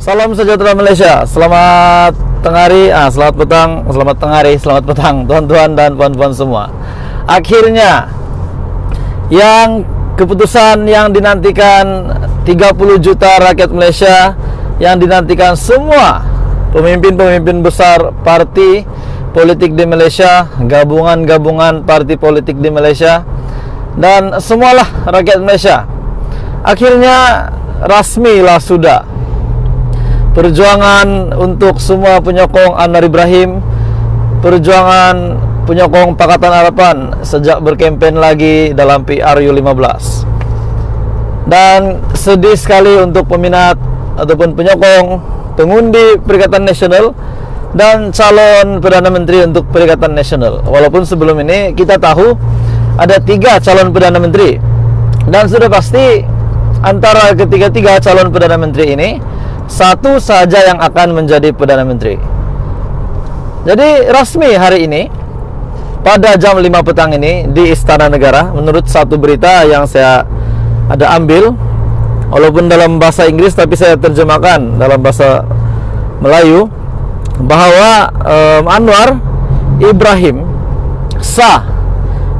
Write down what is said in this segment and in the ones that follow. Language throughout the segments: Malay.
Salam sejahtera Malaysia. Selamat tengah hari, selamat petang, selamat tengah hari, selamat petang tuan-tuan dan puan-puan semua. Akhirnya keputusan yang dinantikan 30 juta rakyat Malaysia, yang dinantikan semua pemimpin-pemimpin besar parti politik di Malaysia, gabungan-gabungan parti politik di Malaysia, dan semualah rakyat Malaysia. Akhirnya rasmilah sudah perjuangan untuk semua penyokong Anwar Ibrahim, perjuangan penyokong Pakatan Harapan sejak berkempen lagi dalam PRU 15. Dan sedih sekali untuk peminat ataupun penyokong pengundi Perikatan Nasional dan calon Perdana Menteri untuk Perikatan Nasional. Walaupun sebelum ini kita tahu ada 3 calon Perdana Menteri, dan sudah pasti antara ketiga-tiga calon Perdana Menteri ini satu saja yang akan menjadi Perdana Menteri. Jadi rasmi hari ini pada jam 5 petang ini di Istana Negara, menurut satu berita yang saya ada ambil, walaupun dalam bahasa Inggris tapi saya terjemahkan dalam bahasa Melayu, bahwa Anwar Ibrahim sah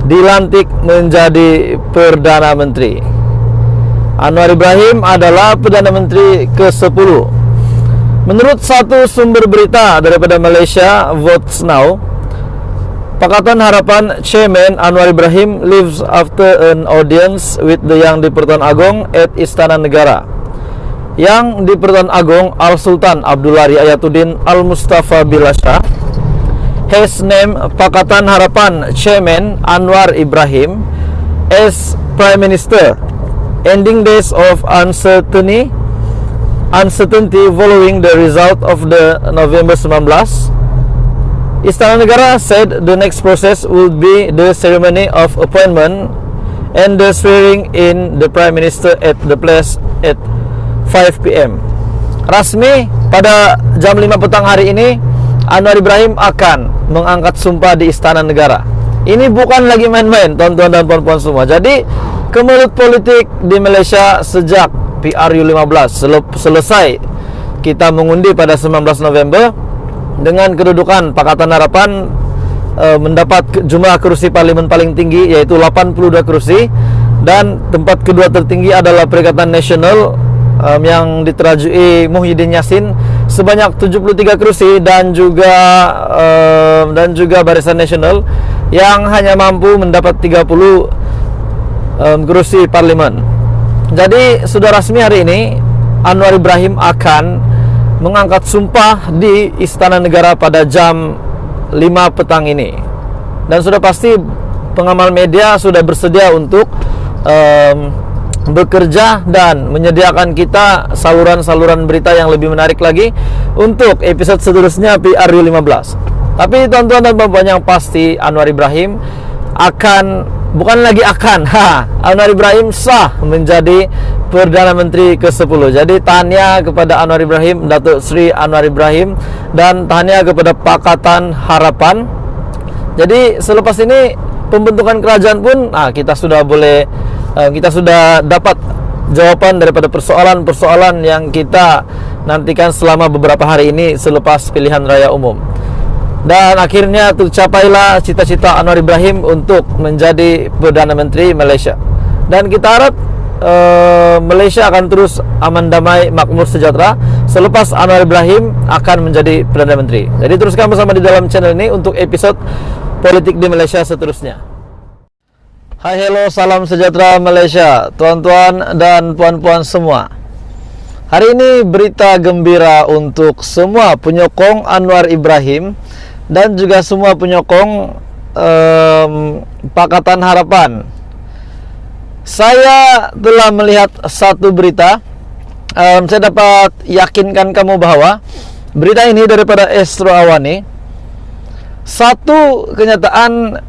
dilantik menjadi Perdana Menteri. Anwar Ibrahim adalah Perdana Menteri ke-10. Menurut satu sumber berita daripada Malaysia Votes Now, Pakatan Harapan Chairman Anwar Ibrahim leaves after an audience with the Yang di-Pertuan Agong at Istana Negara. Yang di-Pertuan Agong Al-Sultan Abdullah Riayatuddin Al-Mustafa Bilasha has named Pakatan Harapan Chairman Anwar Ibrahim as Prime Minister, ending days of uncertainty following the result of the November 19. Istana Negara said the next process would be the ceremony of appointment and the swearing in the Prime Minister at the place at 5 PM. Rasmi pada jam 5 petang hari ini Anwar Ibrahim akan mengangkat sumpah di Istana Negara. Ini bukan lagi main-main, tuan-tuan dan puan-puan semua. Jadi kemelut politik di Malaysia sejak PRU 15 selesai kita mengundi pada 19 November dengan kedudukan Pakatan Harapan mendapat jumlah kursi parlimen paling tinggi, yaitu 82 kursi, dan tempat kedua tertinggi adalah Perikatan Nasional yang diterajui Muhyiddin Yassin sebanyak 73 kursi, dan juga Barisan Nasional yang hanya mampu mendapat 30 kursi parlimen. Jadi sudah rasmi hari ini Anwar Ibrahim akan mengangkat sumpah di Istana Negara pada jam 5 petang ini. Dan sudah pasti pengamal media sudah bersedia untuk bekerja dan menyediakan kita saluran-saluran berita yang lebih menarik lagi untuk episode seterusnya PRU 15. Tapi tuan-tuan dan puan-puan, yang pasti Anwar Ibrahim Anwar Ibrahim sah menjadi Perdana Menteri ke-10. Jadi tahniah kepada Anwar Ibrahim, Datuk Seri Anwar Ibrahim, dan tahniah kepada Pakatan Harapan. Jadi selepas ini pembentukan kerajaan pun kita sudah dapat jawapan daripada persoalan-persoalan yang kita nantikan selama beberapa hari ini selepas pilihan raya umum. Dan akhirnya tercapailah cita-cita Anwar Ibrahim untuk menjadi Perdana Menteri Malaysia. Dan kita harap Malaysia akan terus aman, damai, makmur, sejahtera selepas Anwar Ibrahim akan menjadi Perdana Menteri. Jadi teruskan bersama di dalam channel ini untuk episode politik di Malaysia seterusnya. Hai, hello, salam sejahtera Malaysia, tuan-tuan dan puan-puan semua. Hari ini berita gembira untuk semua penyokong Anwar Ibrahim dan juga semua penyokong Pakatan Harapan. Saya telah melihat satu berita. Saya dapat yakinkan kamu bahwa berita ini daripada Astro Awani. Satu kenyataan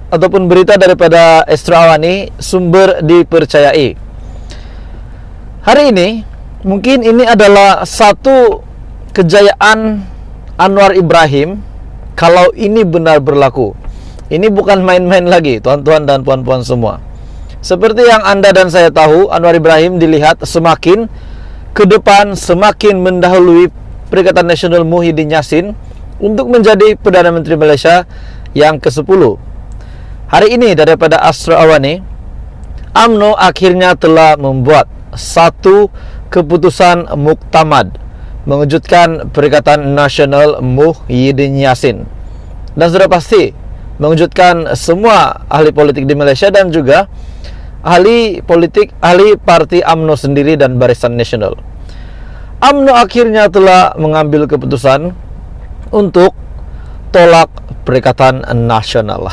ataupun berita daripada Astro Awani, sumber dipercayai. Hari ini mungkin ini adalah satu kejayaan Anwar Ibrahim kalau ini benar berlaku. Ini bukan main-main lagi, tuan-tuan dan puan-puan semua. Seperti yang Anda dan saya tahu, Anwar Ibrahim dilihat semakin ke depan, semakin mendahului Perikatan Nasional Muhyiddin Yassin untuk menjadi Perdana Menteri Malaysia yang ke-10. Hari ini daripada Astro Awani, UMNO akhirnya telah membuat satu keputusan muktamad mengejutkan Perikatan Nasional Muhyiddin Yassin, dan sudah pasti mengejutkan semua ahli politik di Malaysia dan juga ahli parti UMNO sendiri dan Barisan Nasional. UMNO akhirnya telah mengambil keputusan untuk tolak Perikatan Nasional.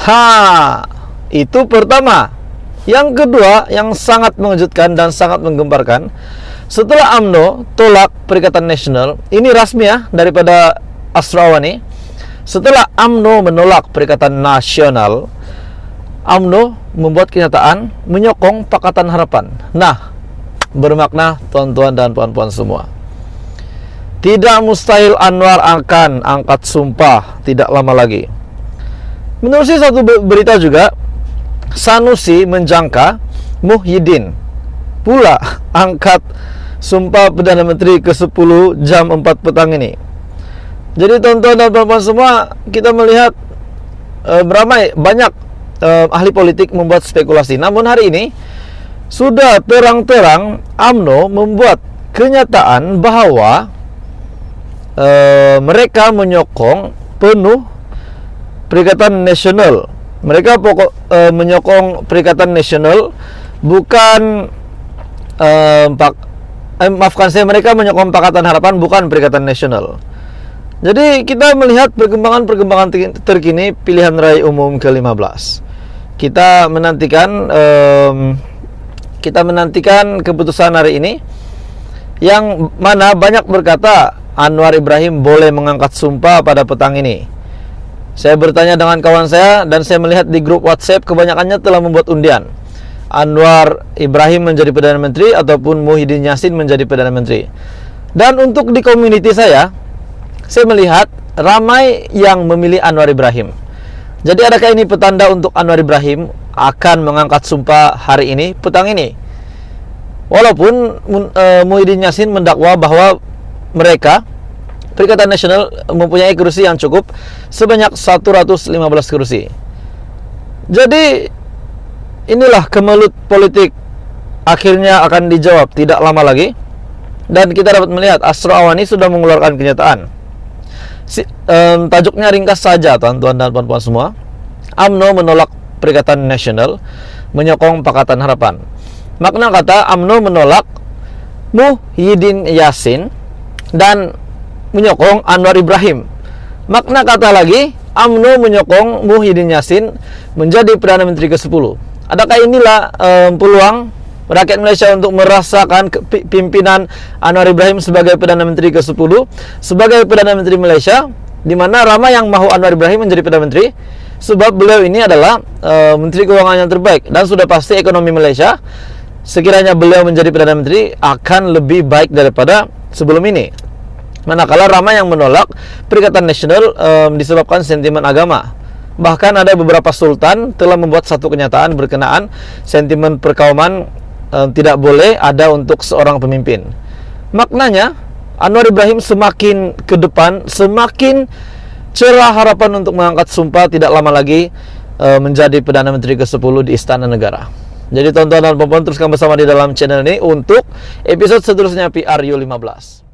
Itu pertama. Yang kedua, yang sangat mengejutkan dan sangat menggemparkan, setelah UMNO tolak Perikatan Nasional, ini rasmi ya daripada Astro Awani. Setelah UMNO menolak Perikatan Nasional, UMNO membuat kenyataan menyokong Pakatan Harapan. Nah, bermakna tuan-tuan dan puan-puan semua, tidak mustahil Anwar akan angkat sumpah tidak lama lagi. Menurut saya satu berita juga, Sanusi menjangka Muhyiddin pula angkat sumpah Perdana Menteri ke-10 jam 4 petang ini. Jadi tuan-tuan dan puan-puan semua, kita melihat banyak ahli politik membuat spekulasi. Namun hari ini sudah terang-terang UMNO membuat kenyataan bahwa mereka menyokong penuh Perikatan Nasional. Mereka menyokong Perikatan Nasional, bukan maafkan saya, mereka menyokong Pakatan Harapan, bukan Perikatan Nasional. Jadi kita melihat perkembangan terkini pilihan raya umum ke-15. Kita menantikan keputusan hari ini, yang mana banyak berkata Anwar Ibrahim boleh mengangkat sumpah pada petang ini. Saya bertanya dengan kawan saya, dan saya melihat di grup WhatsApp kebanyakannya telah membuat undian Anwar Ibrahim menjadi Perdana Menteri ataupun Muhyiddin Yassin menjadi Perdana Menteri. Dan untuk di community saya melihat ramai yang memilih Anwar Ibrahim. Jadi adakah ini petanda untuk Anwar Ibrahim akan mengangkat sumpah hari ini, petang ini? Walaupun Muhyiddin Yassin mendakwa bahwa mereka, Perikatan Nasional, mempunyai kursi yang cukup sebanyak 115 kursi. Jadi inilah kemelut politik akhirnya akan dijawab tidak lama lagi. Dan kita dapat melihat Astro Awani sudah mengeluarkan kenyataan. Tajuknya ringkas saja tuan-tuan dan puan-puan semua. UMNO menolak Perikatan Nasional, menyokong Pakatan Harapan. Makna kata UMNO menolak Muhyiddin Yassin dan menyokong Anwar Ibrahim. Makna kata lagi, UMNO menyokong Muhyiddin Yassin menjadi Perdana Menteri ke-10. Adakah inilah peluang rakyat Malaysia untuk merasakan pimpinan Anwar Ibrahim sebagai Perdana Menteri ke-10, sebagai Perdana Menteri Malaysia, di mana ramai yang mahu Anwar Ibrahim menjadi Perdana Menteri, sebab beliau ini adalah Menteri Keuangan yang terbaik, dan sudah pasti ekonomi Malaysia, sekiranya beliau menjadi Perdana Menteri, akan lebih baik daripada sebelum ini. Manakala ramai yang menolak Perikatan Nasional disebabkan sentimen agama. Bahkan ada beberapa sultan telah membuat satu kenyataan berkenaan sentimen perkauman tidak boleh ada untuk seorang pemimpin. Maknanya Anwar Ibrahim semakin ke depan, semakin cerah harapan untuk mengangkat sumpah tidak lama lagi menjadi Perdana Menteri ke-10 di Istana Negara. Jadi tonton dan teruskan bersama di dalam channel ini untuk episode seterusnya PRU 15.